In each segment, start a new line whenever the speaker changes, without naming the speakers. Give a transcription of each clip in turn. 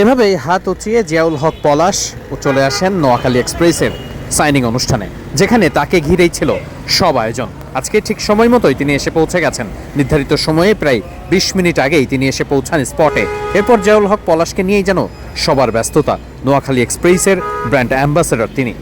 এভাবেই হাত উঁচিয়ে জিয়াউল হক পলাশ চলে আসেন নোয়াখালী এক্সপ্রেসের সাইনিং অনুষ্ঠানে, যেখানে তাকে ঘিরেই ছিল সব আয়োজন। আজকে ঠিক সময় মতোই তিনি এসে পৌঁছে গেছেন। নির্ধারিত সময়ে প্রায় ২০ মিনিট আগেই তিনি এসে পৌঁছান স্পটে। এরপর জিয়াউল হক পলাশকে নিয়েই যেন সবার ব্যস্ততা। নোয়াখালী এক্সপ্রেসের ব্র্যান্ড অ্যাম্বাসেডর তিনি।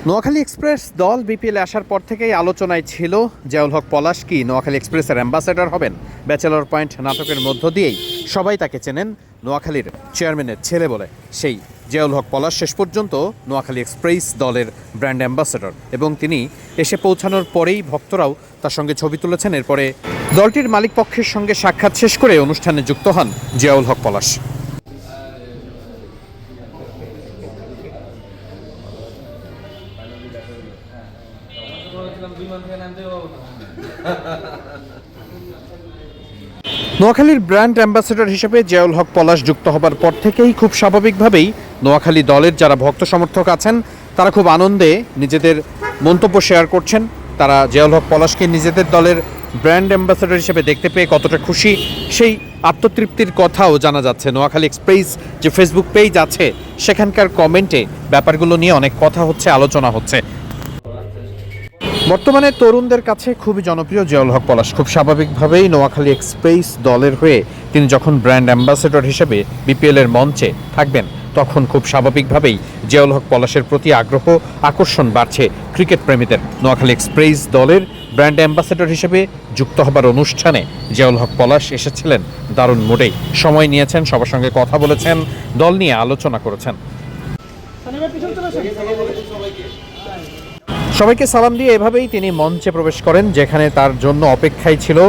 নোয়াখালী এক্সপ্রেস দল বিপিএলে আসার পর থেকেই আলোচনায় ছিল জিয়াউল হক পলাশ কি নোয়াখালী এক্সপ্রেসের অ্যাম্বাসেডর হবেন। ব্যাচেলর পয়েন্ট নাটকের মধ্য দিয়েই সবাই তাকে চেনেন নোয়াখালীর চেয়ারম্যানের ছেলে বলে। সেই জিয়াউল হক পলাশ শেষ পর্যন্ত নোয়াখালী এক্সপ্রেস দলের ব্র্যান্ড অ্যাম্বাসেডর, এবং তিনি এসে পৌঁছানোর পরেই ভক্তরাও তার সঙ্গে ছবি তুলেছেন। এরপরে দলটির মালিক পক্ষের সঙ্গে সাক্ষাৎ শেষ করে অনুষ্ঠানে যুক্ত হন জিয়াউল হক পলাশ। নোয়াখালীর ব্র্যান্ড অ্যাম্বাসেডর হিসেবে জিয়াউল হক পলাশ যুক্ত হবার পর থেকেই খুব স্বাভাবিকভাবেই নোয়াখালী দলের যারা ভক্ত সমর্থক আছেন তারা খুব আনন্দে নিজেদের মন্তব্য শেয়ার করছেন। তারা জিয়াউল হক পলাশকে নিজেদের দলের ব্র্যান্ড অ্যাম্বাসেডর হিসেবে দেখতে পেয়ে কতটা খুশি সেই আত্মতৃপ্তির কথাও জানা যাচ্ছে। নোয়াখালী এক্সপ্রেস যে ফেসবুক পেজ আছে সেখানকার কমেন্টে ব্যাপারগুলো নিয়ে অনেক কথা হচ্ছে, আলোচনা হচ্ছে। বর্তমানে তরুণদের কাছে খুবই জনপ্রিয় জিয়াউল হক পলাশ। খুব স্বাভাবিকভাবেই নোয়াখালী এক্সপ্রেস দলের হয়ে তিনি যখন ব্র্যান্ড অ্যাম্বাসেডর হিসেবে বিপিএলের মঞ্চে থাকবেন তখন খুব স্বাভাবিকভাবেই জিয়াউল হক পলাশের প্রতি আগ্রহ আকর্ষণ বাড়ছে ক্রিকেট প্রেমীদের। নোয়াখালী এক্সপ্রেস দলের ব্র্যান্ড অ্যাম্বাসেডর হিসেবে যুক্ত হবার অনুষ্ঠানে জিয়াউল হক পলাশ এসেছিলেন দারুণ মুডেই। সময় নিয়েছেন, সবার সঙ্গে কথা বলেছেন, দল নিয়ে আলোচনা করেছেন। সবাইকে সালাম দিয়ে এভাবেই তিনি মঞ্চে প্রবেশ করেন, যেখানে তার জন্য অপেক্ষায় ছিল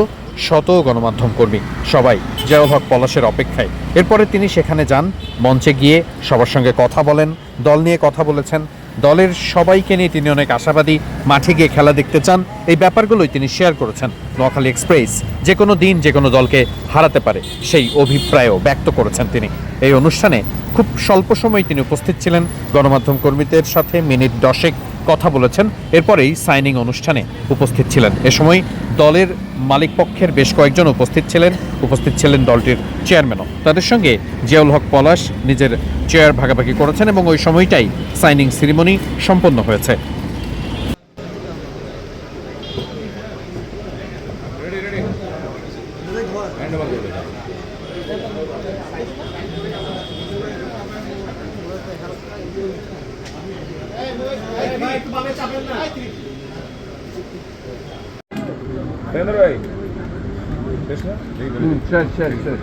শত গণমাধ্যম কর্মী। সবাই জিয়াউল হক পলাশের অপেক্ষায়। এরপরে তিনি সেখানে যান, মঞ্চে গিয়ে সবার সঙ্গে কথা বলেন, দল নিয়ে কথা বলেছেন। দলের সবাইকে নিয়ে তিনি অনেক আশাবাদী, মাঠে গিয়ে খেলা দেখতে চান। এই ব্যাপারগুলোই তিনি শেয়ার করেছেন। নোয়াখালী এক্সপ্রেস যে কোনো দিন যে কোনো দলকে হারাতে পারে সেই অভিপ্রায়ও ব্যক্ত করেছেন তিনি। এই অনুষ্ঠানে খুব স্বল্প সময় তিনি উপস্থিত ছিলেন, গণমাধ্যম কর্মীদের সাথে মিনিট 10 কথা বলেছেন। এরপরেই সাইনিং অনুষ্ঠানে উপস্থিত ছিলেন। এ সময় দলের মালিক পক্ষের বেশ কয়েকজন উপস্থিত ছিলেন দলটির চেয়ারম্যানও। তাদের সঙ্গে জিয়াউল হক পলাশ নিজের চেয়ার ভাগাভাগি করেছেন এবং ওই সময়টাই সাইনিং সেরিমনি সম্পন্ন হয়েছে।
Sir.